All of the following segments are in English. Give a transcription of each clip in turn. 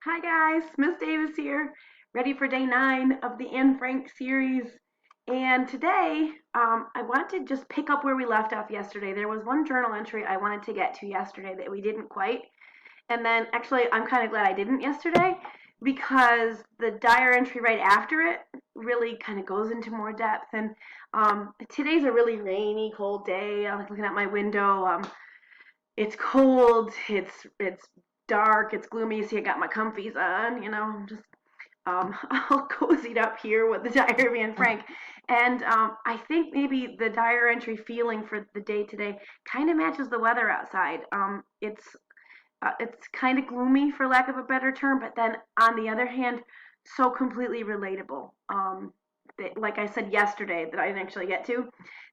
Hi guys, Miss Davis here, ready for day 9 of the Anne Frank series. And today, I wanted to just pick up where we left off yesterday. There was one journal entry I wanted to get to yesterday that we didn't quite. And then actually, I'm kind of glad I didn't yesterday because the diary entry right after it really kind of goes into more depth. And today's a really rainy, cold day. I'm looking at my window. It's cold. It's dark. It's gloomy. See, I got my comfies on. I'm just all cozied up here with the Diary of Anne Frank. And I think maybe the diary entry feeling for the day today kind of matches the weather outside. It's kind of gloomy, for lack of a better term, but then on the other hand, so completely relatable. Like I said yesterday, that I didn't actually get to,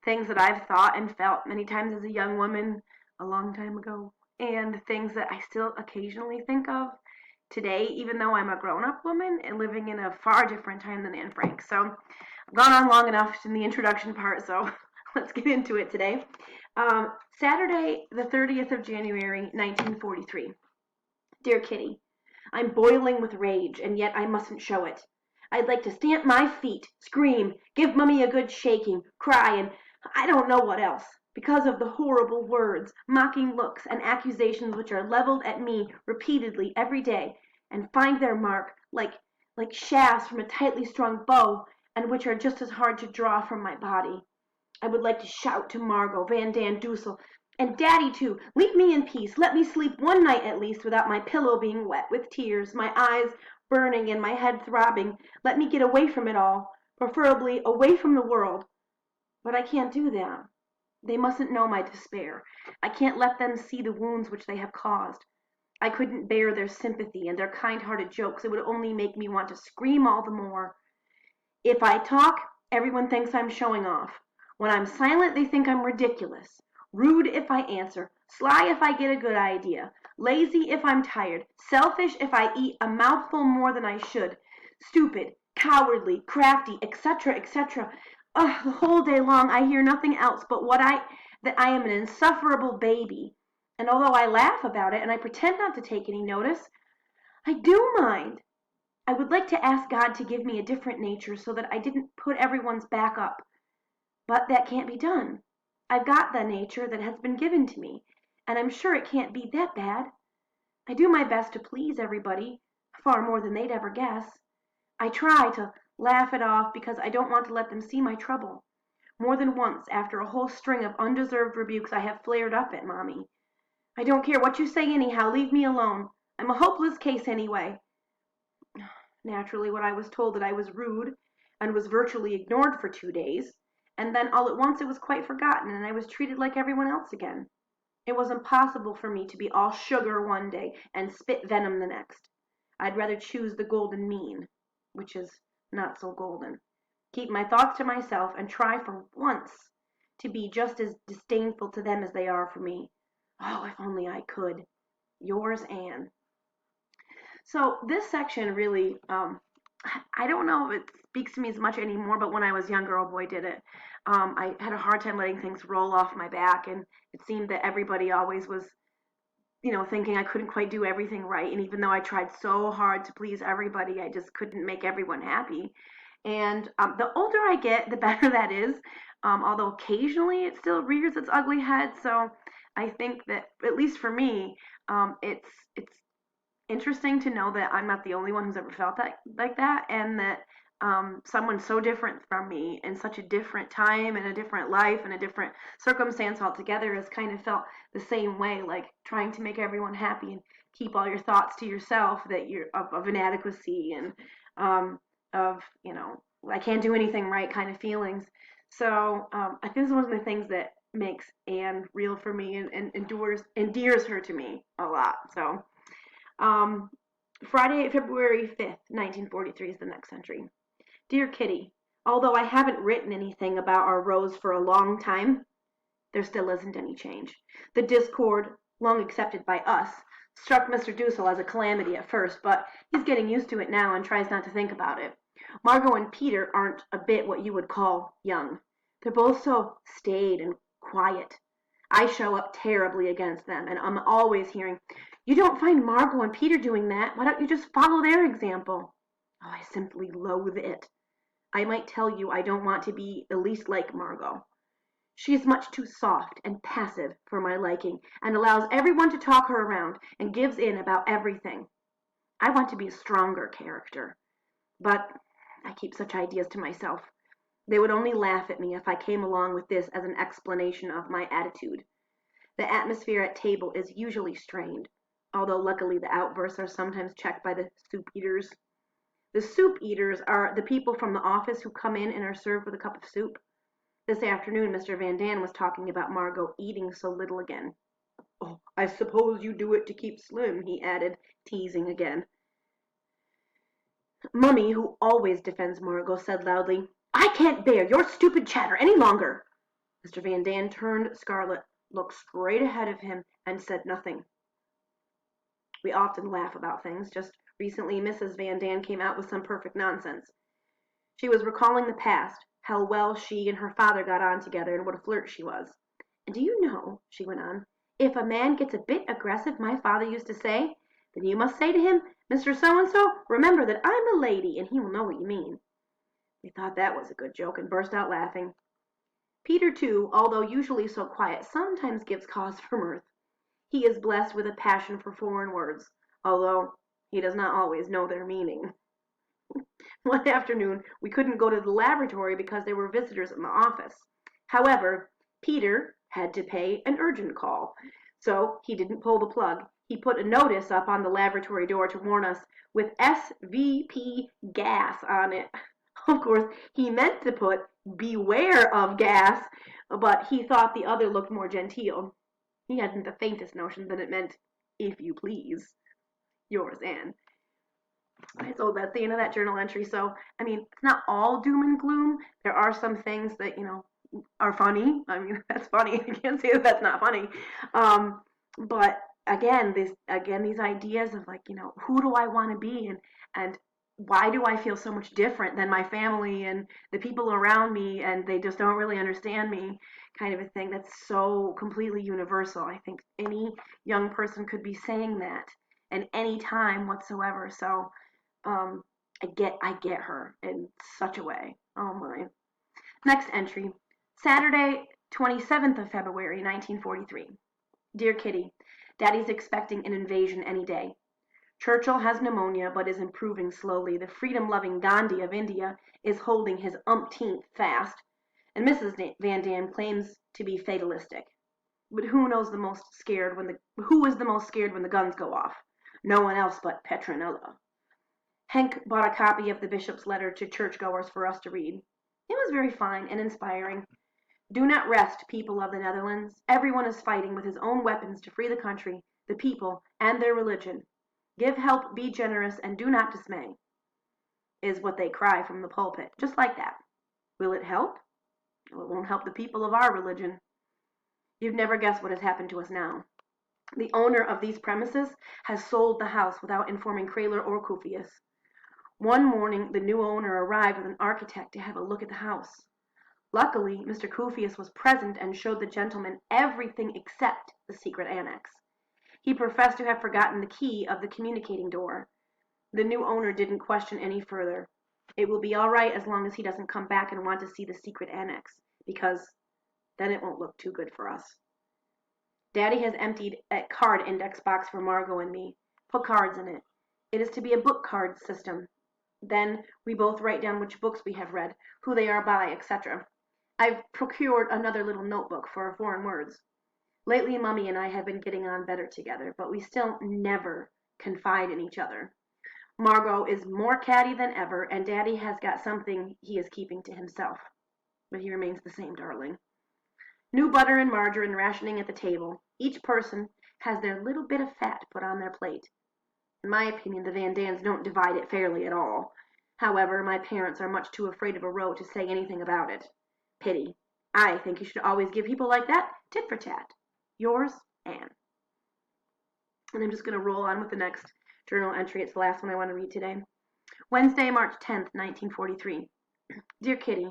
things that I've thought and felt many times as a young woman a long time ago, and things that I still occasionally think of today, even though I'm a grown-up woman and living in a far different time than Anne Frank. So I've gone on long enough in the introduction part, so let's get into it today. Saturday, the 30th of January, 1943. Dear Kitty, I'm boiling with rage, and yet I mustn't show it. I'd like to stamp my feet, scream, give Mummy a good shaking, cry, and I don't know what else, because of the horrible words, mocking looks, and accusations which are leveled at me repeatedly every day, and find their mark like shafts from a tightly strung bow, and which are just as hard to draw from my body. I would like to shout to Margot, Van Dan Dussel, and Daddy too, leave me in peace. Let me sleep one night at least without my pillow being wet with tears, my eyes burning and my head throbbing. Let me get away from it all, preferably away from the world. But I can't do that. They mustn't know my despair. I can't let them see the wounds which they have caused. I couldn't bear their sympathy and their kind-hearted jokes. It would only make me want to scream all the more. If I talk, everyone thinks I'm showing off. When I'm silent, they think I'm ridiculous. Rude if I answer, sly if I get a good idea, lazy if I'm tired, selfish if I eat a mouthful more than I should, stupid, cowardly, crafty, etc., etc. Ugh, the whole day long I hear nothing else but that I am an insufferable baby. And although I laugh about it and I pretend not to take any notice, I do mind. I would like to ask God to give me a different nature so that I didn't put everyone's back up. But that can't be done. I've got the nature that has been given to me, and I'm sure it can't be that bad. I do my best to please everybody, far more than they'd ever guess. I try to laugh it off because I don't want to let them see my trouble. More than once, after a whole string of undeserved rebukes, I have flared up at Mommy. I don't care what you say anyhow, leave me alone. I'm a hopeless case anyway. Naturally, when I was told that I was rude and was virtually ignored for 2 days, and then all at once it was quite forgotten and I was treated like everyone else again. It was impossible for me to be all sugar one day and spit venom the next. I'd rather choose the golden mean, which is not so golden. Keep my thoughts to myself and try for once to be just as disdainful to them as they are for me. Oh, if only I could. Yours, Anne. So this section really, I don't know if it speaks to me as much anymore, but when I was younger, oh boy, did it. I had a hard time letting things roll off my back, and it seemed that everybody always was, thinking I couldn't quite do everything right. And even though I tried so hard to please everybody, I just couldn't make everyone happy. And the older I get, the better that is. Although occasionally it still rears its ugly head. So I think that, at least for me, it's interesting to know that I'm not the only one who's ever felt that like that, and that someone so different from me in such a different time and a different life and a different circumstance altogether has kind of felt the same way, like trying to make everyone happy and keep all your thoughts to yourself, that you're of inadequacy and of I can't do anything right kind of feelings. So I think this is one of the things that makes Anne real for me and endears her to me a lot. So um, Friday, February 5th, 1943 is the next entry. Dear Kitty, although I haven't written anything about our Rose for a long time, there still isn't any change. The discord, long accepted by us, struck Mr. Dussel as a calamity at first, but he's getting used to it now and tries not to think about it. Margot and Peter aren't a bit what you would call young. They're both so staid and quiet. I show up terribly against them, and I'm always hearing, You don't find Margot and Peter doing that. Why don't you just follow their example? Oh, I simply loathe it. I might tell you I don't want to be the least like Margot. She is much too soft and passive for my liking, and allows everyone to talk her around, and gives in about everything. I want to be a stronger character. But I keep such ideas to myself. They would only laugh at me if I came along with this as an explanation of my attitude. The atmosphere at table is usually strained, although luckily the outbursts are sometimes checked by the soup eaters. The soup eaters are the people from the office who come in and are served with a cup of soup. This afternoon Mr. Van Daan was talking about Margot eating so little again. "Oh, I suppose you do it to keep slim," he added, teasing again. Mummy, who always defends Margot, said loudly, "I can't bear your stupid chatter any longer." Mr. Van Daan turned scarlet, looked straight ahead of him, and said nothing. We often laugh about things. Just recently Mrs. Van Daan came out with some perfect nonsense. She was recalling the past, how well she and her father got on together, and what a flirt she was. "And do you know," she went on, "if a man gets a bit aggressive, my father used to say, then you must say to him, 'Mr. So-and-so, remember that I'm a lady,' and he will know what you mean." We thought that was a good joke, and burst out laughing. Peter, too, although usually so quiet, sometimes gives cause for mirth. He is blessed with a passion for foreign words, although he does not always know their meaning. One afternoon we couldn't go to the laboratory because there were visitors in the office. However, Peter had to pay an urgent call, so he didn't pull the plug. He put a notice up on the laboratory door to warn us, with SVP gas on it. Of course, he meant to put beware of gas, but he thought the other looked more genteel. He hadn't the faintest notion that it meant, "if you please." Yours, Anne. So that's the end of that journal entry. So, I mean, it's not all doom and gloom. There are some things that, are funny. I mean, that's funny. I can't say that that's not funny. But these ideas of, like, who do I want to be, and why do I feel so much different than my family and the people around me, and they just don't really understand me, kind of a thing that's so completely universal. I think any young person could be saying that at any time whatsoever. So, I get her in such a way. Oh my. Next entry. Saturday, 27th of February, 1943. Dear Kitty, Daddy's expecting an invasion any day. Churchill has pneumonia but is improving slowly. The freedom-loving Gandhi of India is holding his umpteenth fast, and Mrs. Van Daan claims to be fatalistic. But who is the most scared when the guns go off? No one else but Petronella. Henk bought a copy of the bishop's letter to churchgoers for us to read. It was very fine and inspiring. Do not rest, people of the Netherlands. Everyone is fighting with his own weapons to free the country, the people, and their religion. Give help, be generous, and do not dismay, is what they cry from the pulpit, just like that. Will it help? Well, it won't help the people of our religion. You'd never guess what has happened to us now. The owner of these premises has sold the house without informing Krahler or Kufius. One morning the new owner arrived with an architect to have a look at the house. Luckily, Mr. Kufius was present and showed the gentleman everything except the secret annex. He professed to have forgotten the key of the communicating door. The new owner didn't question any further. It will be all right as long as he doesn't come back and want to see the secret annex, because then it won't look too good for us. Daddy has emptied a card index box for Margot and me. Put cards in it. It is to be a book card system. Then we both write down which books we have read, who they are by, etc. I've procured another little notebook for foreign words. Lately, Mummy and I have been getting on better together, but we still never confide in each other. Margot is more catty than ever, and Daddy has got something he is keeping to himself. But he remains the same darling. New butter and margarine rationing at the table. Each person has their little bit of fat put on their plate. In my opinion, the Van Daans don't divide it fairly at all. However, my parents are much too afraid of a row to say anything about it. Pity. I think you should always give people like that tit for tat. Yours, Anne. And I'm just going to roll on with the next journal entry. It's the last one I want to read today. Wednesday, March 10th, 1943. Dear Kitty,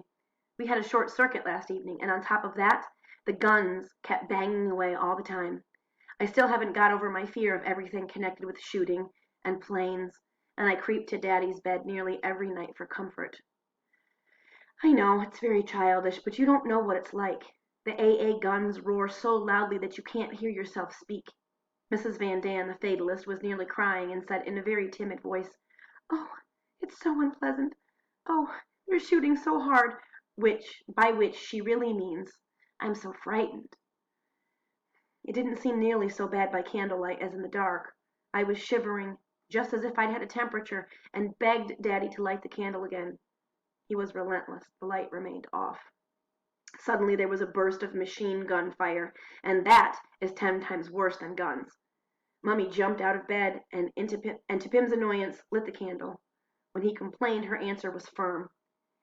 we had a short circuit last evening, and on top of that, the guns kept banging away all the time. I still haven't got over my fear of everything connected with shooting and planes, and I creep to Daddy's bed nearly every night for comfort. I know, it's very childish, but you don't know what it's like. The AA guns roar so loudly that you can't hear yourself speak. Mrs. Van Daan, the fatalist, was nearly crying and said in a very timid voice, "Oh, it's so unpleasant. Oh, you're shooting so hard," by which she really means, "I'm so frightened." It didn't seem nearly so bad by candlelight as in the dark. I was shivering, just as if I'd had a temperature, and begged Daddy to light the candle again. He was relentless. The light remained off. Suddenly there was a burst of machine gun fire, and that is 10 times worse than guns. Mummy jumped out of bed and to Pim's annoyance, lit the candle. When he complained, her answer was firm.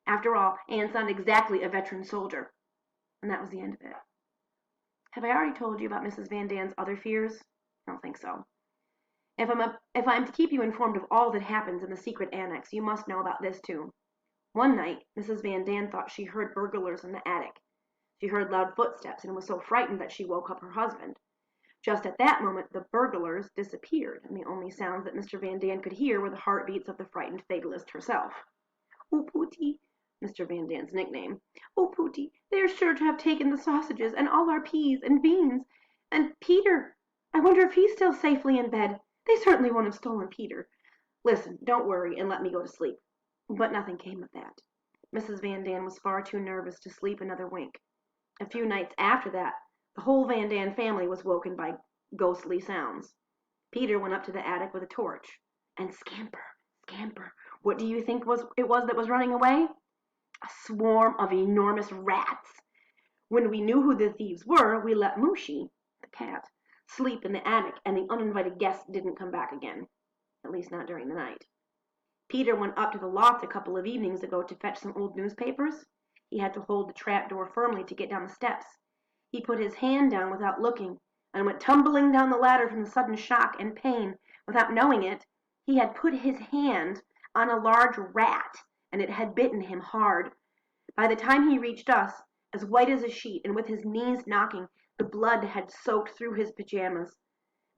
After all, Anne's not exactly a veteran soldier. And that was the end of it. Have I already told you about Mrs. Van Daan's other fears? I don't think so. If I'm to keep you informed of all that happens in the secret annex, you must know about this too. One night, Mrs. Van Daan thought she heard burglars in the attic. She heard loud footsteps and was so frightened that she woke up her husband. Just at that moment, the burglars disappeared, and the only sounds that Mr. Van Daan could hear were the heartbeats of the frightened fatalist herself. "Oh, Pooty," Mr. Van Daan's nickname. "Oh, Pooty, they are sure to have taken the sausages and all our peas and beans. And Peter, I wonder if he's still safely in bed. They certainly won't have stolen Peter. Listen, don't worry and let me go to sleep." But nothing came of that. Mrs. Van Daan was far too nervous to sleep another wink. A few nights after that, the whole Van Daan family was woken by ghostly sounds. Peter went up to the attic with a torch. And scamper, scamper, what do you think it was that was running away? A swarm of enormous rats. When we knew who the thieves were, we let Mooshie, the cat, sleep in the attic, and the uninvited guests didn't come back again. At least not during the night. Peter went up to the loft a couple of evenings ago to fetch some old newspapers. He had to hold the trap door firmly to get down the steps. He put his hand down without looking, and went tumbling down the ladder from the sudden shock and pain. Without knowing it, he had put his hand on a large rat, and it had bitten him hard. By the time he reached us, as white as a sheet and with his knees knocking, the blood had soaked through his pajamas.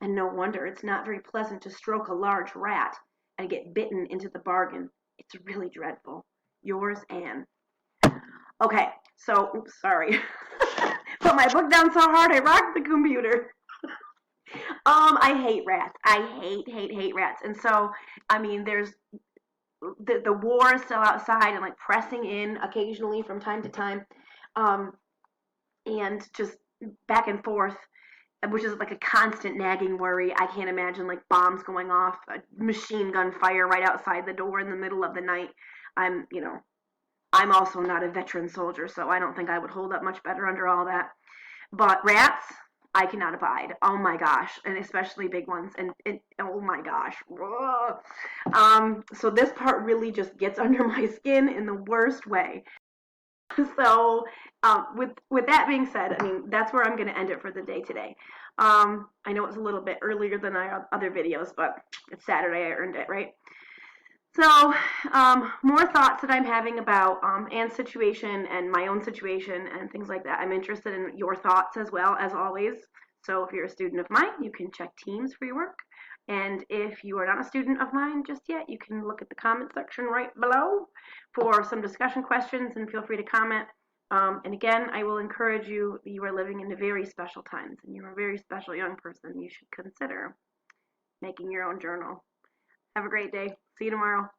And no wonder, it's not very pleasant to stroke a large rat and get bitten into the bargain. It's really dreadful. Yours, Anne. Okay, so, oops, sorry. Put my book down so hard I rocked the computer. I hate rats. I hate rats. And so, I mean, there's the war is still outside and like pressing in occasionally from time to time, and just back and forth, which is like a constant nagging worry. I can't imagine like bombs going off, a machine gun fire right outside the door in the middle of the night. I'm also not a veteran soldier, so I don't think I would hold up much better under all that. But rats, I cannot abide. Oh my gosh, and especially big ones. And oh my gosh. So this part really just gets under my skin in the worst way. So with that being said, I mean, that's where I'm going to end it for the day today. I know it's a little bit earlier than our other videos, but it's Saturday. I earned it, right? So more thoughts that I'm having about Anne's situation and my own situation and things like that. I'm interested in your thoughts as well, as always. So if you're a student of mine, you can check Teams for your work. And if you are not a student of mine just yet, you can look at the comment section right below for some discussion questions and feel free to comment. And again, I will encourage you, you are living in very special times and you're a very special young person. You should consider making your own journal. Have a great day. See you tomorrow.